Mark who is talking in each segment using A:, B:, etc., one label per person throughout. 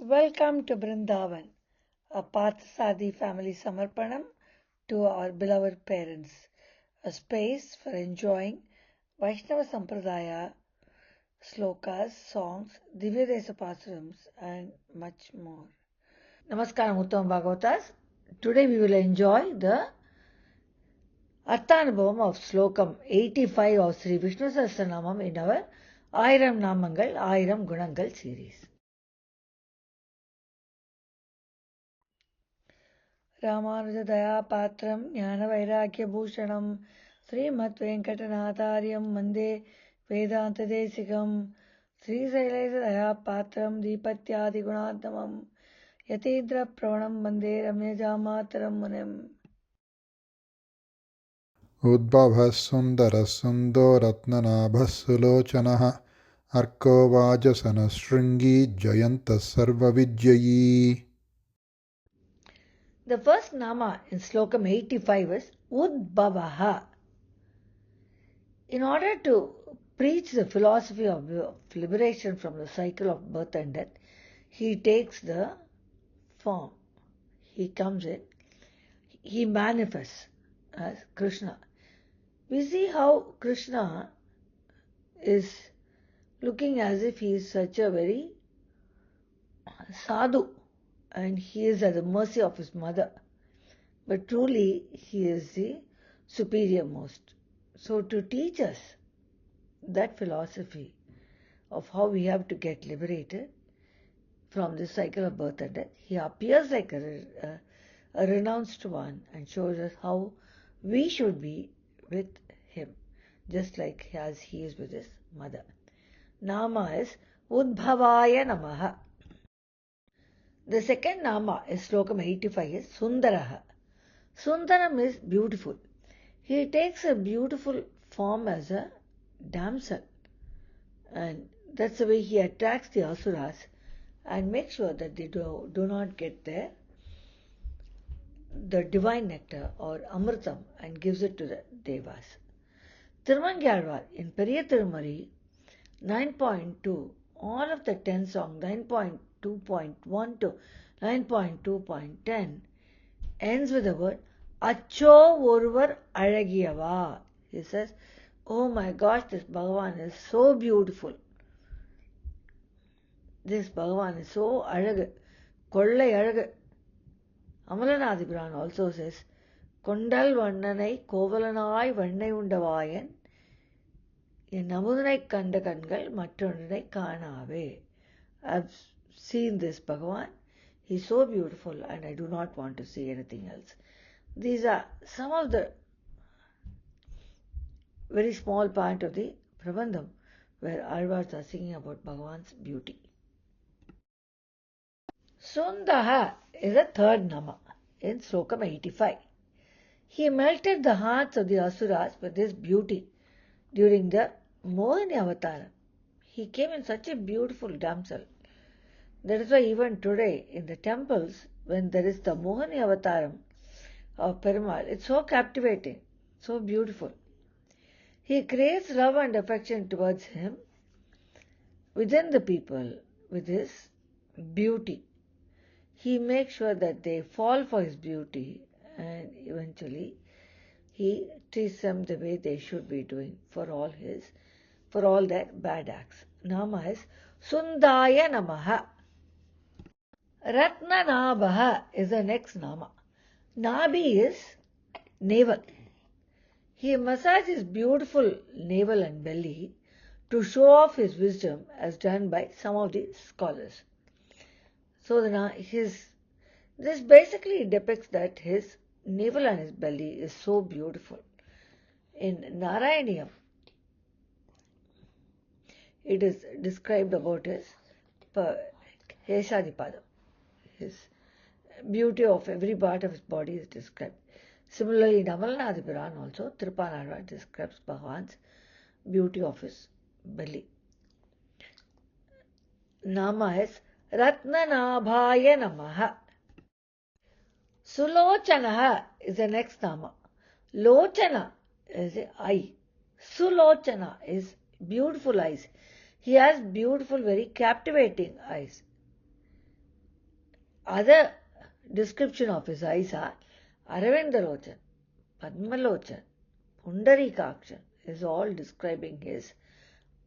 A: Welcome to Brindavan, a Parthasadi family Samarpanam to our beloved parents, a space for enjoying Vaishnava Sampradaya, slokas, songs, Divya Desa Pasarams, and much more. Namaskaram Uttam Bhagavatas. Today we will enjoy the Arthanubhavam of Slokam 85 of Sri Vishnu Sahasranamam in our Ayiram Namangal, Ayiram Gunangal series. रामानुजदयापात्रं ज्ञानवैराग्यभूषणं श्रीमद्वेङ्कटनाथार्यं वन्दे वेदान्तदेशिकं श्रीशैलेशदयापात्रं दीपत्यादिगुणात्मकं यतीन्द्रप्रवणं वन्दे रम्यजामातरं मुनिम्
B: उद्भवः सुन्दरः सुन्दो रत्ननाभः सुलोचनः अर्को वाजसनशृङ्गी जयन्तः सर्वविद्ययी.
A: The first nama in Slokam 85 is Udbhavaha. In order to preach the philosophy of liberation from the cycle of birth and death, he takes the form. He comes in, he manifests as Krishna. We see how Krishna is looking as if he is such a very sadhu and he is at the mercy of his mother. But truly, he is the superior most. So, to teach us that philosophy of how we have to get liberated from this cycle of birth and death, he appears like a renounced one and shows us how we should be with him, just like as he is with his mother. Nama is Udbhavaya Namaha. The second Nama is Slokam 85 is Sundaraha. Sundaram is beautiful. He takes a beautiful form as a damsel, and that's the way he attracts the asuras and makes sure that they do not get the divine nectar or amritam and gives it to the devas. Thirumangalvar in Periya Tirumari 9.2, all of the 10 songs 9.2.1 to 9.2.10 ends with the word Acho Oruvar Alagiyava. He says, oh my gosh, this Bhagavan is so beautiful. This Bhagavan is so Alaga, Kollai Alaga. Amalanadipuran also says, Kondal Vannanai Kovalanai Vannai Undavayan in Namunai Kanda Kangal Matronai Kanave. I've seen this Bhagavan. He's so beautiful and I do not want to see anything else. These are some of the very small part of the Prabandham where Alvars are singing about Bhagavan's beauty. Sundaha is a third nama in Slokam 85. He melted the hearts of the Asuras with his beauty during the Mohini Avataram. He came in such a beautiful damsel. That is why even today in the temples, when there is the Mohini Avataram of Perumal, it's so captivating, so beautiful. He creates love and affection towards him within the people with his beauty. He makes sure that they fall for his beauty and eventually he treats them the way they should be doing for all their bad acts. Nama is Sundaya Namaha. Ratna Nabaha is the next Nama. Nabi is navel. He massages beautiful navel and belly to show off his wisdom as done by some of the scholars. So this basically depicts that his navel and his belly is so beautiful. In Narayaniyam, it is described about his Heshadipadam. His beauty of every part of his body is described. Similarly, in Amalnadipuran also, Tirupanarva describes Bhagavan's beauty of his belly. Nama is Ratnanabhaya Namaha. Sulochanaha is the next Nama. Lochana is the eye. Sulochana is beautiful eyes. He has beautiful, very captivating eyes. Other description of his eyes are Aravindalochan, Padmalochan, Pundarikakshan is all describing his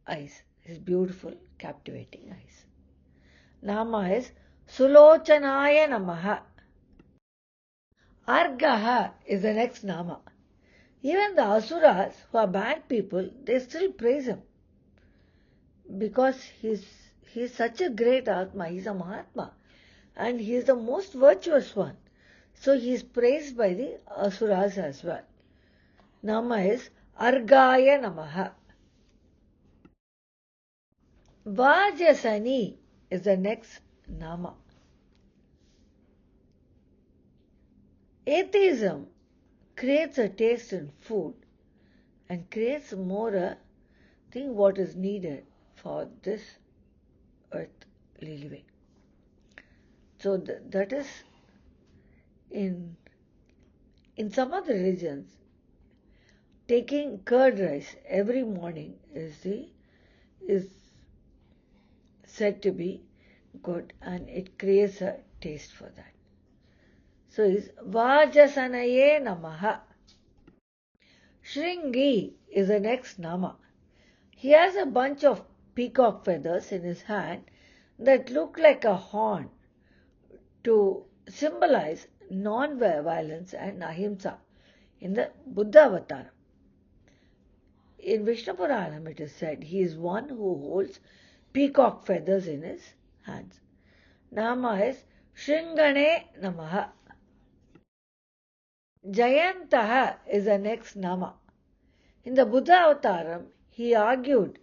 A: eyes, his beautiful, captivating eyes. Nama is Sulochanaya Namaha. Argaha is the next Nama. Even the Asuras, who are bad people, they still praise him. Because he is such a great Atma, he is a Mahatma. And he is the most virtuous one. So he is praised by the Asuras as well. Nama is Argaya Namaha. Vajasani is the next Nama. Atheism creates a taste in food and creates more a thing what is needed for this earthly living. So that is in some other religions, taking curd rice every morning is said to be good and it creates a taste for that. So is Vajasanaye Namaha. Shringi is the next Nama. He has a bunch of peacock feathers in his hand that look like a horn to symbolize non-violence and ahimsa in the Buddha avatar. In Vishnu Puranam it is said he is one who holds peacock feathers in his hands. Nama is Shringane Namaha. Jayantaha is the next Nama. In the Buddha avataram, he argued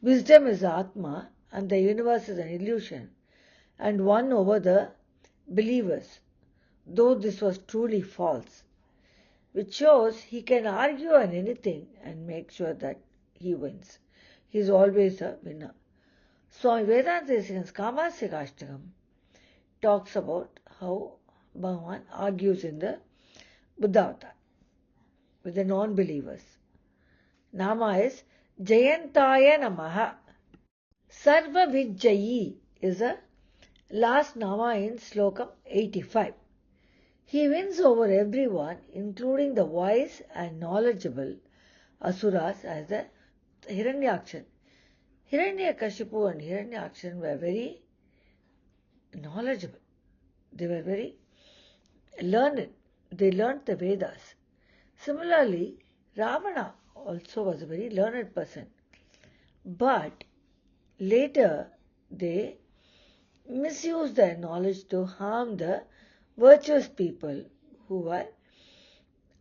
A: wisdom is Atma and the universe is an illusion and won over the believers, though this was truly false, which shows he can argue on anything and make sure that he wins. He is always a winner. Swami Vedanta in his Kamasya Kashtakam talks about how Bhagavan argues in the Buddha avatar with the non-believers. Nama is Jayantaya Namaha. Sarva Vijjayi is the last Nama in Sloka 85. He wins over everyone, including the wise and knowledgeable Asuras as the Hiranyakshan. Hiranyakashipu and Hiranyakshan were very knowledgeable. They were very learned. They learnt the Vedas. Similarly, Ravana also was a very learned person. But later they misused their knowledge to harm the virtuous people who were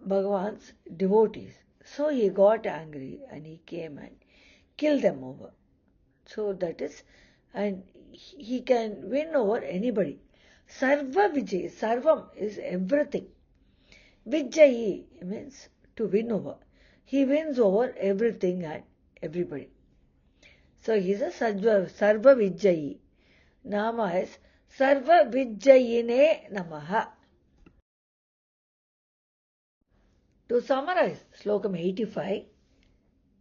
A: Bhagavan's devotees. So he got angry and he came and killed them over. So that is, and he can win over anybody. Sarva Vijay, Sarvam is everything. Vijjayi means to win over. He wins over everything and everybody. So he is a Sarva Vijjayi. Nama is Sarva Vijjayine Namaha. To summarize Slokam 85,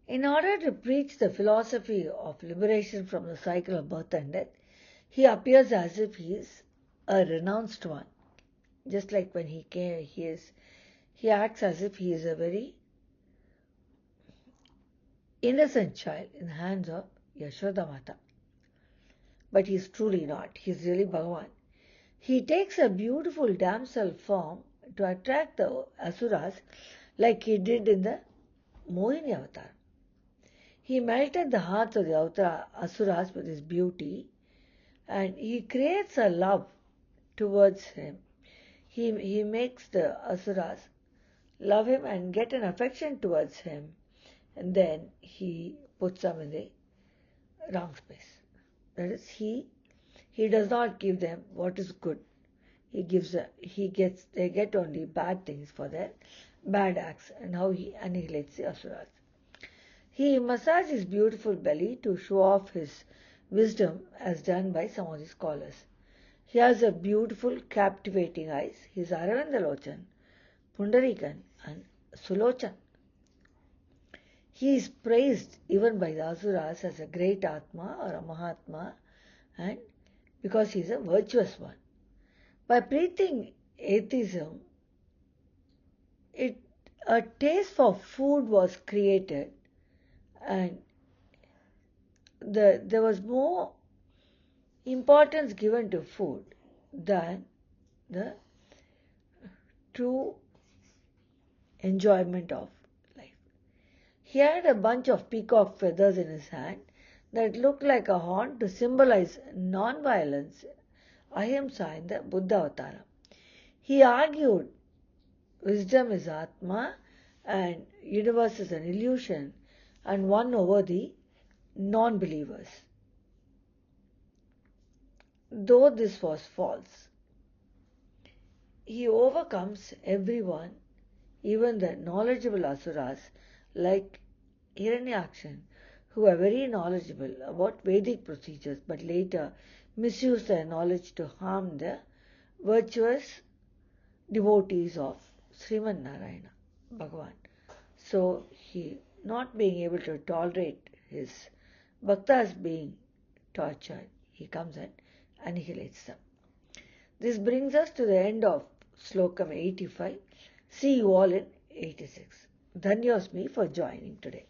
A: in order to preach the philosophy of liberation from the cycle of birth and death, he appears as if he is a renounced one. Just like when he came, he acts as if he is a very innocent child in the hands of Yashoda Mata. But he is truly not. He is really Bhagavan. He takes a beautiful damsel form to attract the Asuras like he did in the Mohini avatar. He melted the hearts of the Asuras with his beauty and he creates a love towards him. He makes the Asuras love him and get an affection towards him, and then he puts them in the wrong space. That is, he does not give them what is good. They get only bad things for their bad acts, and how he annihilates the Asuras. He massages his beautiful belly to show off his wisdom as done by some of the scholars. He has a beautiful, captivating eyes. He is Aravindalochan, Pundarikan and Sulochan. He is praised even by the Asuras as a great Atma or a Mahatma, and because he is a virtuous one. By preaching atheism, a taste for food was created, and there was more importance given to food than the true enjoyment of life. He had a bunch of peacock feathers in his hand that looked like a horn to symbolize non-violence, ahimsa in the Buddha Avatara. He argued wisdom is Atma and universe is an illusion and won over the non-believers. Though this was false, he overcomes everyone, even the knowledgeable asuras like Hiranyakshan, who are very knowledgeable about Vedic procedures but later misuse their knowledge to harm the virtuous devotees of Sriman Narayana, Bhagavan. So he, not being able to tolerate his bhaktas being tortured, he comes and annihilates them. This brings us to the end of Sloka 85. See you all in 86. Dhanyosmi for joining today.